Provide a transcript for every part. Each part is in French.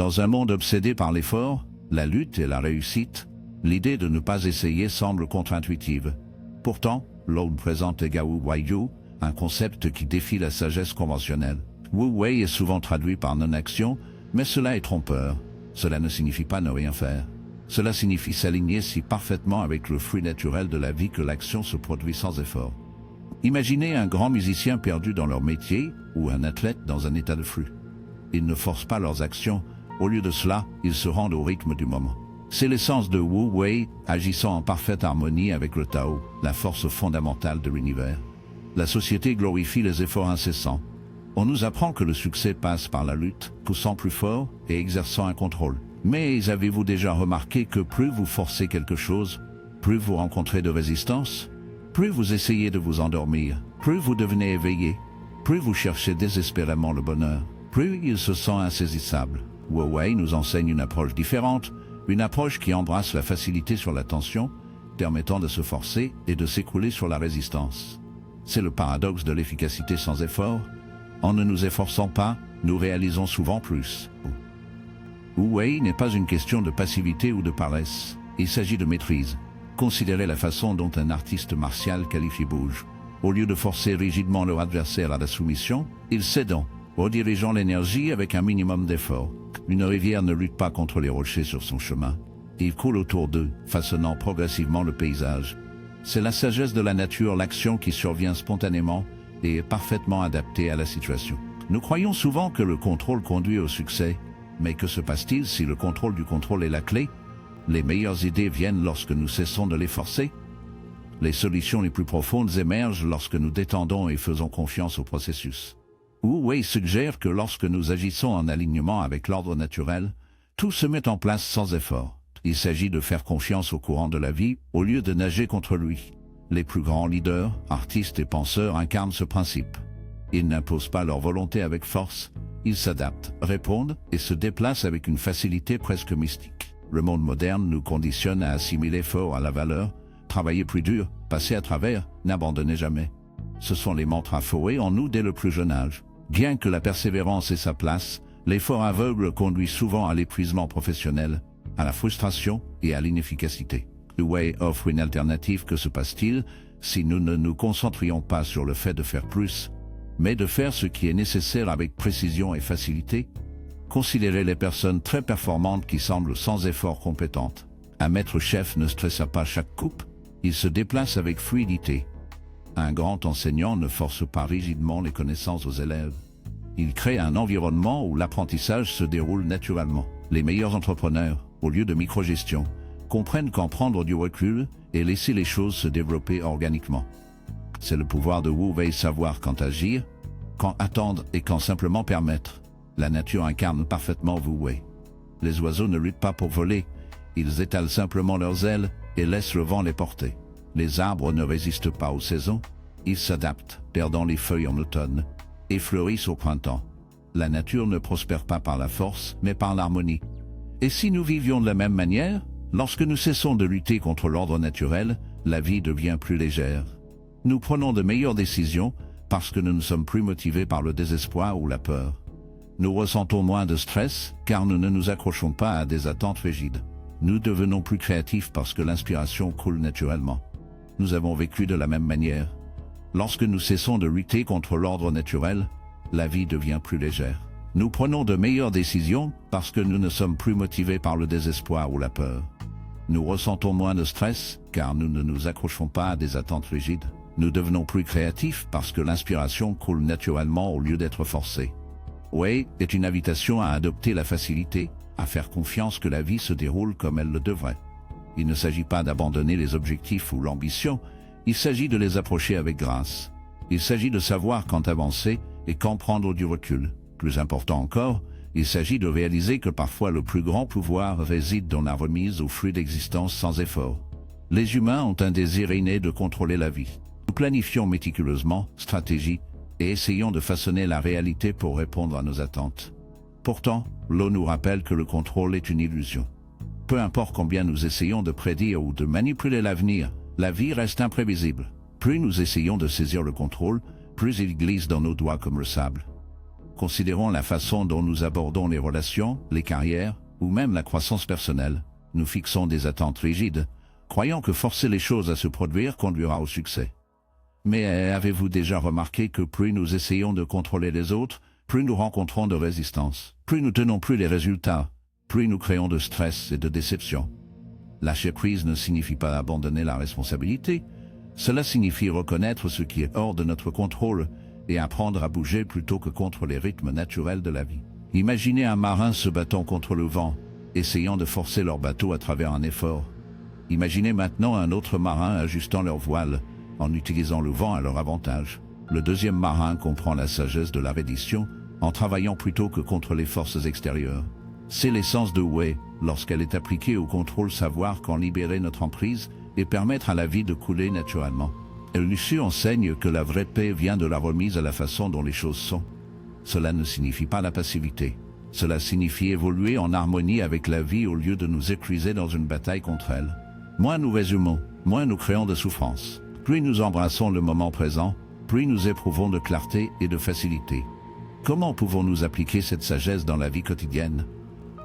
Dans un monde obsédé par l'effort, la lutte et la réussite, l'idée de ne pas essayer semble contre-intuitive. Pourtant, l'on présente Gao Waiyu, un concept qui défie la sagesse conventionnelle. Wu Wei est souvent traduit par non-action, mais cela est trompeur. Cela ne signifie pas ne rien faire. Cela signifie s'aligner si parfaitement avec le fruit naturel de la vie que l'action se produit sans effort. Imaginez un grand musicien perdu dans leur métier ou un athlète dans un état de flux. Ils ne forcent pas leurs actions, au lieu de cela, ils se rendent au rythme du moment. C'est l'essence de Wu Wei, agissant en parfaite harmonie avec le Tao, la force fondamentale de l'univers. La société glorifie les efforts incessants. On nous apprend que le succès passe par la lutte, poussant plus fort et exerçant un contrôle. Mais avez-vous déjà remarqué que plus vous forcez quelque chose, plus vous rencontrez de résistance? Plus vous essayez de vous endormir, plus vous devenez éveillé, plus vous cherchez désespérément le bonheur, plus il se sent insaisissable. Wu Wei nous enseigne une approche différente, une approche qui embrasse la facilité sur la tension, permettant de se forcer et de s'écrouler sur la résistance. C'est le paradoxe de l'efficacité sans effort. En ne nous efforçant pas, nous réalisons souvent plus. Wu Wei n'est pas une question de passivité ou de paresse, il s'agit de maîtrise. Considérez la façon dont un artiste martial qualifié bouge. Au lieu de forcer rigidement leur adversaire à la soumission, ils cèdent, redirigeant l'énergie avec un minimum d'effort. Une rivière ne lutte pas contre les rochers sur son chemin. Il coule autour d'eux, façonnant progressivement le paysage. C'est la sagesse de la nature, l'action qui survient spontanément et est parfaitement adaptée à la situation. Nous croyons souvent que le contrôle conduit au succès, mais que se passe-t-il si le contrôle du contrôle est la clé? Les meilleures idées viennent lorsque nous cessons de les forcer. Les solutions les plus profondes émergent lorsque nous détendons et faisons confiance au processus. Wu Wei suggère que lorsque nous agissons en alignement avec l'ordre naturel, tout se met en place sans effort. Il s'agit de faire confiance au courant de la vie au lieu de nager contre lui. Les plus grands leaders, artistes et penseurs incarnent ce principe. Ils n'imposent pas leur volonté avec force, ils s'adaptent, répondent et se déplacent avec une facilité presque mystique. Le monde moderne nous conditionne à assimiler fort à la valeur, travailler plus dur, passer à travers, n'abandonner jamais. Ce sont les mantras forés en nous dès le plus jeune âge. Bien que la persévérance ait sa place, l'effort aveugle conduit souvent à l'épuisement professionnel, à la frustration et à l'inefficacité. Wu Wei offre une alternative. Que se passe-t-il si nous ne nous concentrions pas sur le fait de faire plus, mais de faire ce qui est nécessaire avec précision et facilité? Considérez les personnes très performantes qui semblent sans effort compétentes. Un maître chef ne stressa pas chaque coupe, il se déplace avec fluidité. Un grand enseignant ne force pas rigidement les connaissances aux élèves. Il crée un environnement où l'apprentissage se déroule naturellement. Les meilleurs entrepreneurs, au lieu de microgestion, comprennent qu'en prendre du recul et laisser les choses se développer organiquement. C'est le pouvoir de Wu Wei, savoir quand agir, quand attendre et quand simplement permettre. La nature incarne parfaitement Wu Wei. Les oiseaux ne luttent pas pour voler, ils étalent simplement leurs ailes et laissent le vent les porter. Les arbres ne résistent pas aux saisons, ils s'adaptent, perdant les feuilles en automne, et fleurissent au printemps. La nature ne prospère pas par la force, mais par l'harmonie. Et si nous vivions de la même manière, lorsque nous cessons de lutter contre l'ordre naturel, la vie devient plus légère. Nous prenons de meilleures décisions parce que nous ne sommes plus motivés par le désespoir ou la peur. Nous ressentons moins de stress car nous ne nous accrochons pas à des attentes rigides. Nous devenons plus créatifs parce que l'inspiration coule naturellement. Nous avons vécu de la même manière. Lorsque nous cessons de lutter contre l'ordre naturel, la vie devient plus légère. Nous prenons de meilleures décisions parce que nous ne sommes plus motivés par le désespoir ou la peur. Nous ressentons moins de stress car nous ne nous accrochons pas à des attentes rigides. Nous devenons plus créatifs parce que l'inspiration coule naturellement au lieu d'être forcée. Wei est une invitation à adopter la facilité, à faire confiance que la vie se déroule comme elle le devrait. Il ne s'agit pas d'abandonner les objectifs ou l'ambition, il s'agit de les approcher avec grâce. Il s'agit de savoir quand avancer et quand prendre du recul. Plus important encore, il s'agit de réaliser que parfois le plus grand pouvoir réside dans la remise au flux d'existence sans effort. Les humains ont un désir inné de contrôler la vie. Nous planifions méticuleusement, stratégie, et essayons de façonner la réalité pour répondre à nos attentes. Pourtant, l'eau nous rappelle que le contrôle est une illusion. Peu importe combien nous essayons de prédire ou de manipuler l'avenir, la vie reste imprévisible. Plus nous essayons de saisir le contrôle, plus il glisse dans nos doigts comme le sable. considérons la façon dont nous abordons les relations, les carrières, ou même la croissance personnelle. Nous fixons des attentes rigides, croyant que forcer les choses à se produire conduira au succès. Mais avez-vous déjà remarqué que plus nous essayons de contrôler les autres, plus nous rencontrons de résistance, plus nous tenons plus les résultats, plus nous créons de stress et de déception. Lâcher prise ne signifie pas abandonner la responsabilité, cela signifie reconnaître ce qui est hors de notre contrôle et apprendre à bouger plutôt que contre les rythmes naturels de la vie. Imaginez un marin se battant contre le vent, essayant de forcer leur bateau à travers un effort. Imaginez maintenant un autre marin ajustant leur voile, en utilisant le vent à leur avantage. Le deuxième marin comprend la sagesse de la reddition, en travaillant plutôt que contre les forces extérieures. C'est l'essence de Wei, lorsqu'elle est appliquée au contrôle, savoir quand libérer notre emprise et permettre à la vie de couler naturellement. Lucie enseigne que la vraie paix vient de la remise à la façon dont les choses sont. Cela ne signifie pas la passivité. Cela signifie évoluer en harmonie avec la vie au lieu de nous épuiser dans une bataille contre elle. Moins nous résumons, moins nous créons de souffrance. Plus nous embrassons le moment présent, plus nous éprouvons de clarté et de facilité. Comment pouvons-nous appliquer cette sagesse dans la vie quotidienne?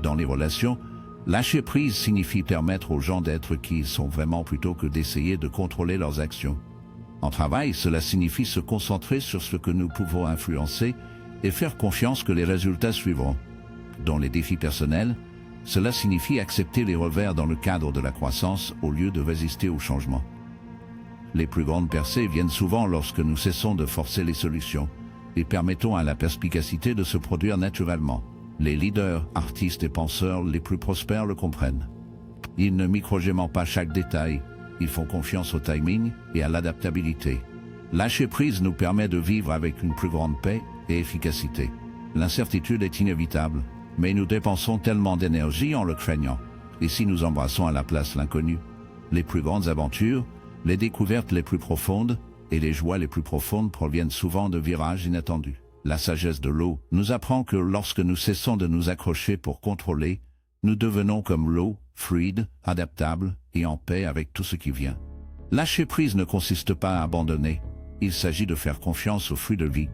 Dans les relations, lâcher prise signifie permettre aux gens d'être qui ils sont vraiment plutôt que d'essayer de contrôler leurs actions. En travail, cela signifie se concentrer sur ce que nous pouvons influencer et faire confiance que les résultats suivront. Dans les défis personnels, cela signifie accepter les revers dans le cadre de la croissance au lieu de résister au changement. Les plus grandes percées viennent souvent lorsque nous cessons de forcer les solutions et permettons à la perspicacité de se produire naturellement. Les leaders, artistes et penseurs les plus prospères le comprennent. Ils ne microgément pas chaque détail, ils font confiance au timing et à l'adaptabilité. Lâcher prise nous permet de vivre avec une plus grande paix et efficacité. L'incertitude est inévitable, mais nous dépensons tellement d'énergie en le craignant. Et si nous embrassons à la place l'inconnu? Les plus grandes aventures, les découvertes les plus profondes et les joies les plus profondes proviennent souvent de virages inattendus. La sagesse de l'eau nous apprend que lorsque nous cessons de nous accrocher pour contrôler, nous devenons comme l'eau, fluide, adaptable et en paix avec tout ce qui vient. Lâcher prise ne consiste pas à abandonner, il s'agit de faire confiance au flux de vie.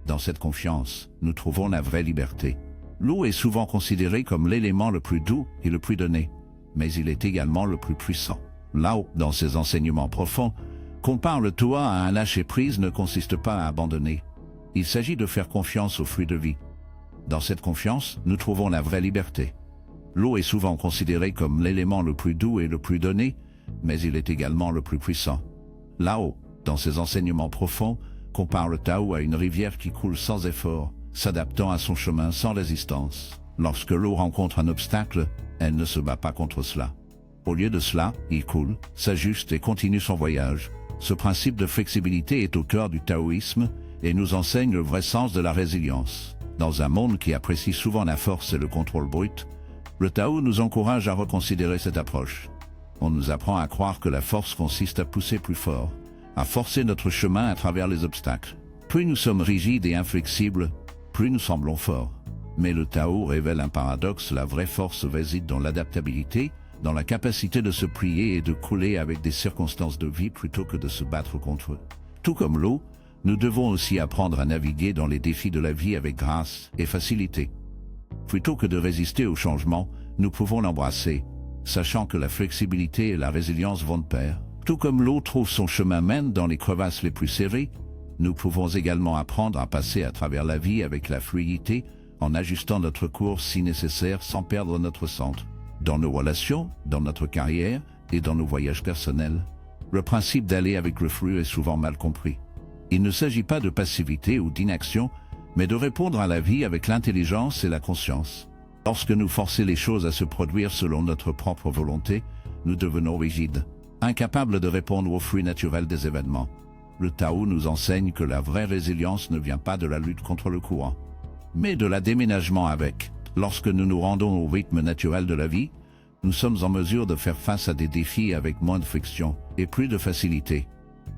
Dans cette confiance, nous trouvons la vraie liberté. L'eau est souvent considérée comme l'élément le plus doux et le plus donné, mais il est également le plus puissant. Lao, dans ses enseignements profonds, compare le Toa à un lâcher-prise ne consiste pas à abandonner. Il s'agit de faire confiance au flux de vie. Dans cette confiance, nous trouvons la vraie liberté. L'eau est souvent considérée comme l'élément le plus doux et le plus donné, mais il est également le plus puissant. Lao, dans ses enseignements profonds, compare le Tao à une rivière qui coule sans effort, s'adaptant à son chemin sans résistance. Lorsque l'eau rencontre un obstacle, elle ne se bat pas contre cela. Au lieu de cela, il coule, s'ajuste et continue son voyage. Ce principe de flexibilité est au cœur du taoïsme et nous enseigne le vrai sens de la résilience. Dans un monde qui apprécie souvent la force et le contrôle brut, le Tao nous encourage à reconsidérer cette approche. On nous apprend à croire que la force consiste à pousser plus fort, à forcer notre chemin à travers les obstacles. Plus nous sommes rigides et inflexibles, plus nous semblons forts. Mais le Tao révèle un paradoxe, la vraie force réside dans l'adaptabilité, dans la capacité de se plier et de couler avec des circonstances de vie plutôt que de se battre contre eux. Tout comme l'eau, nous devons aussi apprendre à naviguer dans les défis de la vie avec grâce et facilité. Plutôt que de résister au changement, nous pouvons l'embrasser, sachant que la flexibilité et la résilience vont de pair. Tout comme l'eau trouve son chemin même dans les crevasses les plus serrées, nous pouvons également apprendre à passer à travers la vie avec la fluidité, en ajustant notre course si nécessaire sans perdre notre centre. Dans nos relations, dans notre carrière et dans nos voyages personnels, le principe d'aller avec le flux est souvent mal compris. Il ne s'agit pas de passivité ou d'inaction, mais de répondre à la vie avec l'intelligence et la conscience. Lorsque nous forçons les choses à se produire selon notre propre volonté, nous devenons rigides, incapables de répondre au flux naturel des événements. Le Tao nous enseigne que la vraie résilience ne vient pas de la lutte contre le courant, mais de la déménagement avec. Lorsque nous nous rendons au rythme naturel de la vie, nous sommes en mesure de faire face à des défis avec moins de friction et plus de facilité.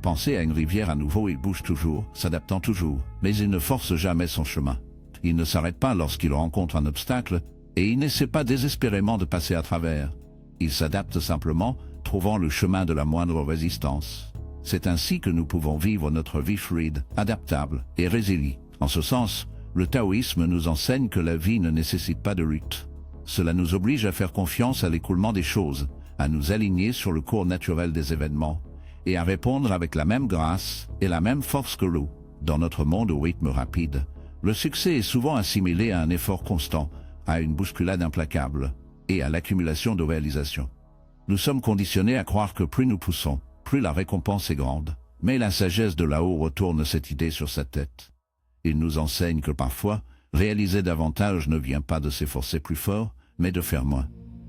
Pensez à une rivière à nouveau, il bouge toujours, s'adaptant toujours, mais il ne force jamais son chemin. Il ne s'arrête pas lorsqu'il rencontre un obstacle et il n'essaie pas désespérément de passer à travers. Il s'adapte simplement, trouvant le chemin de la moindre résistance. C'est ainsi que nous pouvons vivre notre vie fluide, adaptable et résiliente. En ce sens, Le taoïsme nous enseigne que la vie ne nécessite pas de lutte. Cela nous oblige à faire confiance à l'écoulement des choses, à nous aligner sur le cours naturel des événements, et à répondre avec la même grâce et la même force que l'eau. Dans notre monde au rythme rapide, le succès est souvent assimilé à un effort constant, à une bousculade implacable, et à l'accumulation de réalisations. Nous sommes conditionnés à croire que plus nous poussons, plus la récompense est grande. Mais la sagesse de là-haut retourne cette idée sur sa tête. Il nous enseigne que parfois, réaliser davantage ne vient pas de s'efforcer plus fort, mais de faire moins.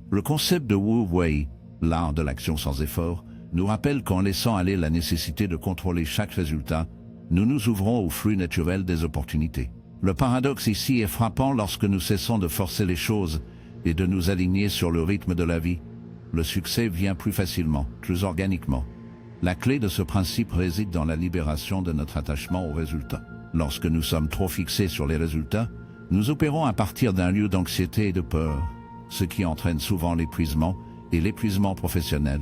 Le concept de Wu Wei, l'art de l'action sans effort, nous rappelle qu'en laissant aller la nécessité de contrôler chaque résultat, nous nous ouvrons au flux naturel des opportunités. Le paradoxe ici est frappant lorsque nous cessons de forcer les choses et de nous aligner sur le rythme de la vie. Le succès vient plus facilement, plus organiquement. La clé de ce principe réside dans la libération de notre attachement aux résultats. Lorsque nous sommes trop fixés sur les résultats, nous opérons à partir d'un lieu d'anxiété et de peur, ce qui entraîne souvent l'épuisement et l'épuisement professionnel.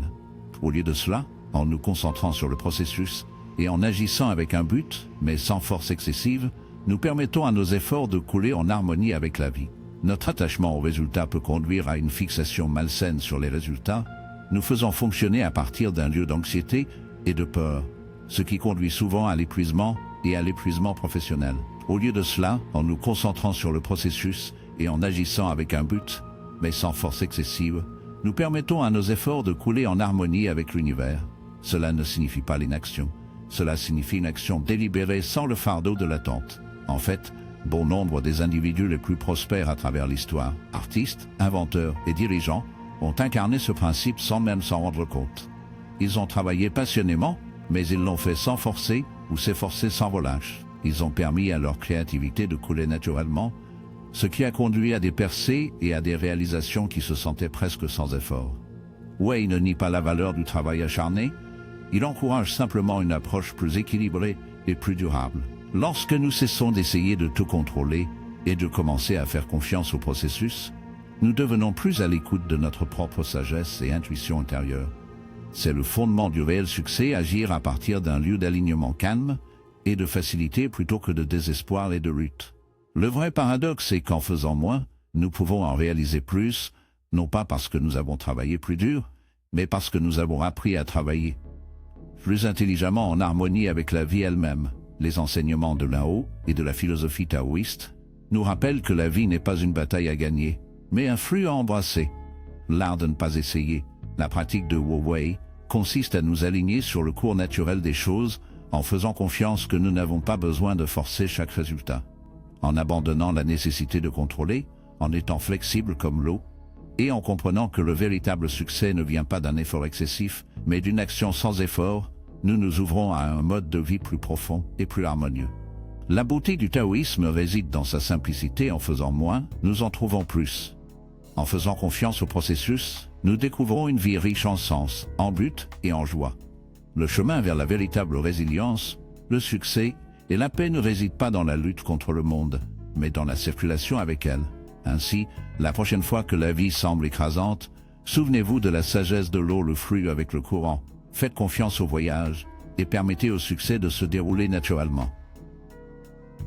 Au lieu de cela, en nous concentrant sur le processus et en agissant avec un but, mais sans force excessive, nous permettons à nos efforts de couler en harmonie avec la vie. Notre attachement aux résultats peut conduire à une fixation malsaine sur les résultats, nous faisons fonctionner à partir d'un lieu d'anxiété et de peur, ce qui conduit souvent à l'épuisement et à l'épuisement professionnel. Au lieu de cela, en nous concentrant sur le processus et en agissant avec un but, mais sans force excessive, nous permettons à nos efforts de couler en harmonie avec l'univers. Cela ne signifie pas l'inaction, cela signifie une action délibérée sans le fardeau de l'attente. En fait, bon nombre des individus les plus prospères à travers l'histoire, artistes, inventeurs et dirigeants, ont incarné ce principe sans même s'en rendre compte. Ils ont travaillé passionnément, mais ils l'ont fait sans forcer ou s'efforcer sans relâche. Ils ont permis à leur créativité de couler naturellement, ce qui a conduit à des percées et à des réalisations qui se sentaient presque sans effort. Wei ne nie pas la valeur du travail acharné, il encourage simplement une approche plus équilibrée et plus durable. Lorsque nous cessons d'essayer de tout contrôler et de commencer à faire confiance au processus, nous devenons plus à l'écoute de notre propre sagesse et intuition intérieure. C'est le fondement du réel succès, agir à partir d'un lieu d'alignement calme et de facilité plutôt que de désespoir et de lutte. Le vrai paradoxe est qu'en faisant moins, nous pouvons en réaliser plus, non pas parce que nous avons travaillé plus dur, mais parce que nous avons appris à travailler plus intelligemment en harmonie avec la vie elle-même. Les enseignements de Lao et de la philosophie taoïste nous rappellent que la vie n'est pas une bataille à gagner, mais un flux à embrasser. L'art de ne pas essayer, la pratique de Wu Wei, consiste à nous aligner sur le cours naturel des choses en faisant confiance que nous n'avons pas besoin de forcer chaque résultat. En abandonnant la nécessité de contrôler, en étant flexible comme l'eau, et en comprenant que le véritable succès ne vient pas d'un effort excessif, mais d'une action sans effort, nous nous ouvrons à un mode de vie plus profond et plus harmonieux. La beauté du taoïsme réside dans sa simplicité. En faisant moins, nous en trouvons plus. En faisant confiance au processus, nous découvrons une vie riche en sens, en but et en joie. Le chemin vers la véritable résilience, le succès et la paix ne résident pas dans la lutte contre le monde, mais dans la circulation avec elle. Ainsi, la prochaine fois que la vie semble écrasante, souvenez-vous de la sagesse de l'eau, le flux avec le courant. Faites confiance au voyage et permettez au succès de se dérouler naturellement.